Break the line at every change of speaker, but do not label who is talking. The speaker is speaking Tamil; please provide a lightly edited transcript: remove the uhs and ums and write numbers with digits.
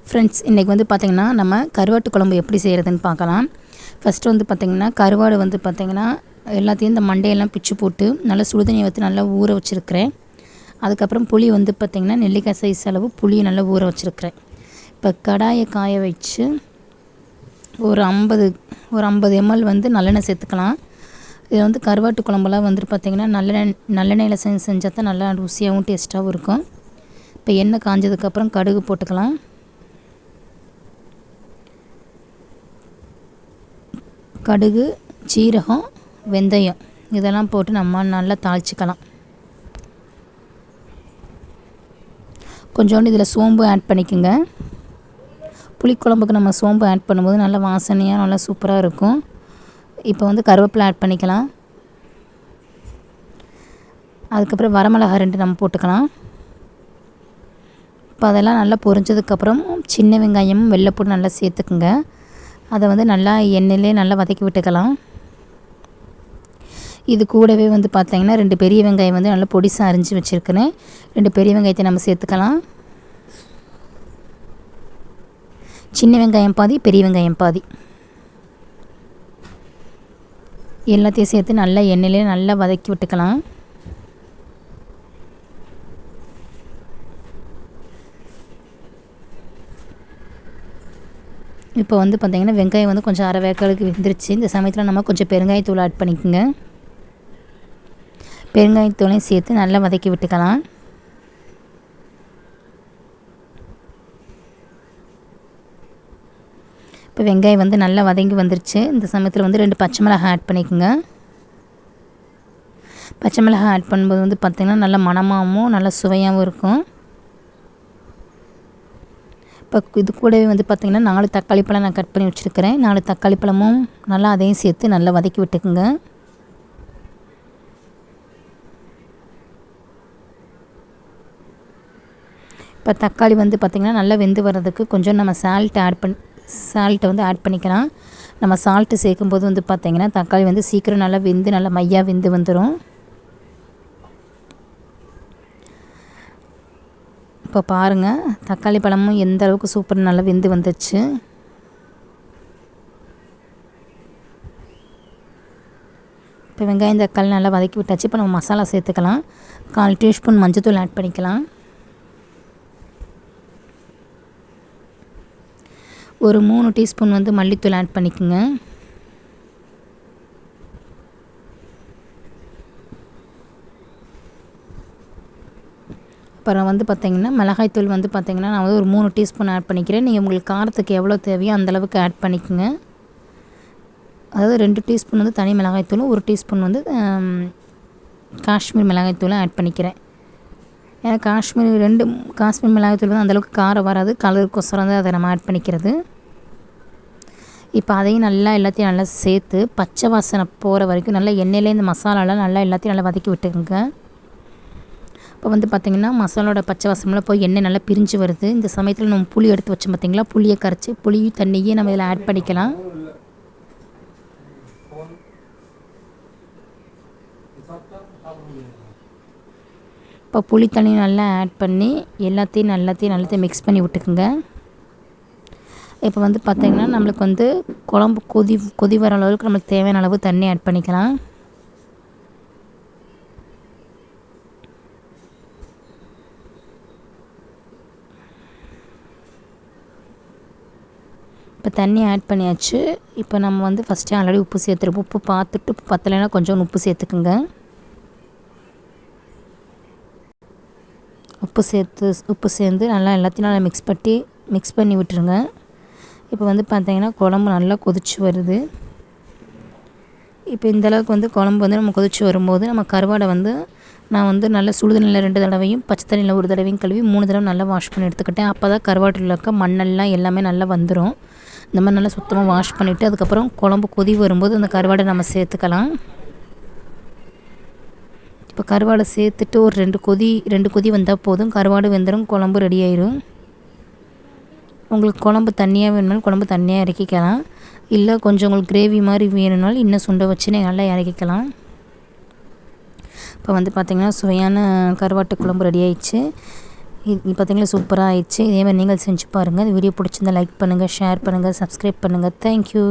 ஃப்ரெண்ட்ஸ், இன்றைக்கி வந்து பார்த்திங்கன்னா நம்ம கருவாட்டு குழம்பு எப்படி செய்கிறதுன்னு பார்க்கலாம். ஃபஸ்ட்டு வந்து பார்த்திங்கன்னா கருவாடு வந்து பார்த்திங்கன்னா எல்லாத்தையும் இந்த மண்டையெல்லாம் பிச்சு போட்டு நல்லா சுடுதண்ணி ஊற்றி நல்லா ஊற வச்சுருக்கிறேன். அதுக்கப்புறம் புளி வந்து பார்த்திங்கன்னா நெல்லிக்காய் சைஸ் அளவு புளியை நல்லா ஊற வச்சுருக்கிறேன். இப்போ கடாயை காய வச்சு ஒரு 50 ml வந்து நல்லெண்ணெய் சேர்த்துக்கலாம். இது வந்து கருவாட்டு குழம்புலாம் வந்துட்டு பார்த்திங்கன்னா நல்லெண்ணெயில் செஞ்சால் தான் நல்லா ருசியாகவும் டேஸ்ட்டாகவும் இருக்கும். இப்போ எண்ணெய் காஞ்சதுக்கப்புறம் கடுகு போட்டுக்கலாம். கடுகு, சீரகம், வெந்தயம் இதெல்லாம் போட்டு நம்ம நல்லா தாளிச்சிக்கலாம். கொஞ்சோண்டு இதில் சோம்பு ஆட் பண்ணிக்கோங்க. புளிக்குழம்புக்கு நம்ம சோம்பு ஆட் பண்ணும்போது நல்லா வாசனையாக நல்லா சூப்பராக இருக்கும். இப்போ வந்து கருவேப்பிலை ஆட் பண்ணிக்கலாம். அதுக்கப்புறம் வரமிளகா 2 நம்ம போட்டுக்கலாம். இப்போ அதெல்லாம் நல்லா பொரிஞ்சதுக்கப்புறம் சின்ன வெங்காயமும் வெள்ளைப்பூடு நல்லா சேர்த்துக்குங்க. அதை வந்து நல்லா எண்ணெயிலே நல்லா வதக்கி விட்டுக்கலாம். இது கூடவே வந்து பார்த்திங்கன்னா 2 பெரிய வெங்காயம் வந்து நல்லா பொடிசாக அரிஞ்சு வச்சுருக்கிறேன். 2 பெரிய வெங்காயத்தை நம்ம சேர்த்துக்கலாம். சின்ன வெங்காயம் பாதி, பெரிய வெங்காயம் பாதி எல்லாத்தையும் சேர்த்து நல்லா எண்ணெயிலே நல்லா வதக்கி விட்டுக்கலாம். இப்போ வந்து பார்த்திங்கன்னா வெங்காயம் வந்து கொஞ்சம் அரை வேக்காலுக்கு வெந்துருச்சு. இந்த சமயத்தில் நம்ம கொஞ்சம் பெருங்காயத்தூள் ஆட் பண்ணிக்கோங்க. பெருங்காயத்தூளையும் சேர்த்து நல்லா வதக்கி விட்டுக்கலாம். இப்போ வெங்காயம் வந்து நல்லா வதங்கி வந்துருச்சு. இந்த சமயத்தில் வந்து 2 பச்சை மிளகாய் ஆட் பண்ணிக்கோங்க. பச்சை மிளகாய் ஆட் பண்ணும்போது வந்து பார்த்திங்கன்னா நல்லா மணமாகவும் நல்லா சுவையாகவும் இருக்கும். இப்போ இது கூடவே வந்து பார்த்திங்கன்னா 4 தக்காளி பழம் நான் கட் பண்ணி வச்சுருக்கிறேன். 4 தக்காளி பழமும் நல்லா அதையும் சேர்த்து நல்லா வதக்கி விட்டுக்குங்க. இப்போ தக்காளி வந்து பார்த்திங்கன்னா நல்லா வெந்து வர்றதுக்கு கொஞ்சம் நம்ம சால்ட்டை வந்து ஆட் பண்ணிக்கலாம். நம்ம சால்ட்டு சேர்க்கும்போது வந்து பார்த்திங்கன்னா தக்காளி வந்து சீக்கிரம் நல்லா வெந்து நல்லா மையாக வெந்து வந்துடும். இப்போ பாருங்கள், தக்காளி பழமும் எந்த அளவுக்கு சூப்பர் நல்லா வெந்து வந்துச்சு. இப்போ வெங்காயம் தக்காளி நல்லா வதக்கி விட்டாச்சு. இப்போ நம்ம மசாலா சேர்த்துக்கலாம். 1/4 டீஸ்பூன் மஞ்சள்தூள் ஆட் பண்ணிக்கலாம். ஒரு 3 டீஸ்பூன் வந்து மல்லித்தூள் ஆட் பண்ணிக்கோங்க. அப்புறம் வந்து பார்த்திங்கன்னா மிளகாய்த்தூள் வந்து பார்த்திங்கன்னா நான் வந்து ஒரு 3 டீஸ்பூன் ஆட் பண்ணிக்கிறேன். நீங்கள் உங்களுக்கு காரத்துக்கு எவ்வளோ தேவையோ அந்தளவுக்கு ஆட் பண்ணிக்கோங்க. அதாவது 2 டீஸ்பூன் வந்து தனி மிளகாய்த்தூளும் 1 டீஸ்பூன் வந்து காஷ்மீர் மிளகாய்த்தூளும் ஆட் பண்ணிக்கிறேன். ஏன்னா காஷ்மீர் மிளகாய்த்தூள் வந்து அந்தளவுக்கு காரம் வராது, கலருக்கொசரம் தான் அதை நம்ம ஆட் பண்ணிக்கிறது. இப்போ அதையும் எல்லாத்தையும் நல்லா சேர்த்து பச்சை வாசனை போகிற வரைக்கும் நல்லா எண்ணெயிலே இந்த மசாலாலாம் நல்லா எல்லாத்தையும் நல்லா வதக்கி விட்டுக்குங்க. இப்போ வந்து பார்த்திங்கன்னா மசாலோட பச்சை வாசமெல்லாம் போய் எண்ணெய் நல்லா பிரிஞ்சு வருது. இந்த சமயத்தில் நம்ம புளி எடுத்து வச்சோம் பார்த்திங்களா, புளியை கரைச்சி புளியும் தண்ணியே நம்ம இதில் ஆட் பண்ணிக்கலாம். இப்போ புளி தண்ணி நல்லா ஆட் பண்ணி எல்லாத்தையும் மிக்ஸ் பண்ணி விட்டுக்குங்க. இப்போ வந்து பார்த்திங்கன்னா நம்மளுக்கு வந்து குழம்பு கொதி வர அளவுக்கு நம்மளுக்கு தேவையான அளவு தண்ணி ஆட் பண்ணிக்கலாம். இப்போ தண்ணி ஆட் பண்ணியாச்சு. இப்போ நம்ம வந்து ஃபஸ்ட்டே ஆல்ரெடி உப்பு சேர்த்துருப்போம். உப்பு பார்த்துட்டு உப்பு பத்தலைன்னா கொஞ்சம் உப்பு சேர்த்துக்குங்க. உப்பு சேர்ந்து நல்லா எல்லாத்தையும் நல்லா மிக்ஸ் பண்ணி விட்டுருங்க. இப்போ வந்து பார்த்திங்கன்னா குழம்பு நல்லா கொதிச்சு வருது. இப்போ இந்தளவுக்கு வந்து குழம்பு வந்து நம்ம கொதிச்சு வரும்போது நம்ம கருவாடை வந்து நான் வந்து நல்லா சுடுதண்ணியில் 2 தடவையும் பச்சை தண்ணியில் 1 தடவையும் கழுவி 3 தடவை நல்லா வாஷ் பண்ணி எடுத்துக்கிட்டேன். அப்போ தான் கருவாட்டில் இருக்க மண்ணெல்லாம் எல்லாமே நல்லா வந்துடும். இந்த மாதிரி நல்லா சுத்தமாக வாஷ் பண்ணிவிட்டு அதுக்கப்புறம் குழம்பு கொதி வரும்போது அந்த கருவாடை நம்ம சேர்த்துக்கலாம். இப்போ கருவாடை சேர்த்துட்டு ஒரு 2 கொதி வந்தால் போதும். கருவாடு வெந்துடும், குழம்பு ரெடி ஆயிடும். உங்களுக்கு குழம்பு தண்ணியாக வேணும்னாலும் குழம்பு தண்ணியாக இறக்கிக்கலாம். இல்லை கொஞ்சம் உங்களுக்கு கிரேவி மாதிரி வேணும்னாலும் இன்னும் சுண்டை வச்சு நல்லா இறக்கிக்கலாம். இப்போ வந்து பார்த்திங்கன்னா சுவையான கருவாட்டு குழம்பு ரெடி ஆயிடுச்சு. இது பார்த்திங்களா சூப்பராக ஆயிடுச்சு. இதே மாதிரி நீங்கள் செஞ்சு பாருங்கள். இந்த வீடியோ பிடிச்சிருந்தா லைக் பண்ணுங்கள், ஷேர் பண்ணுங்கள், சப்ஸ்கிரைப் பண்ணுங்கள். தேங்க்யூ.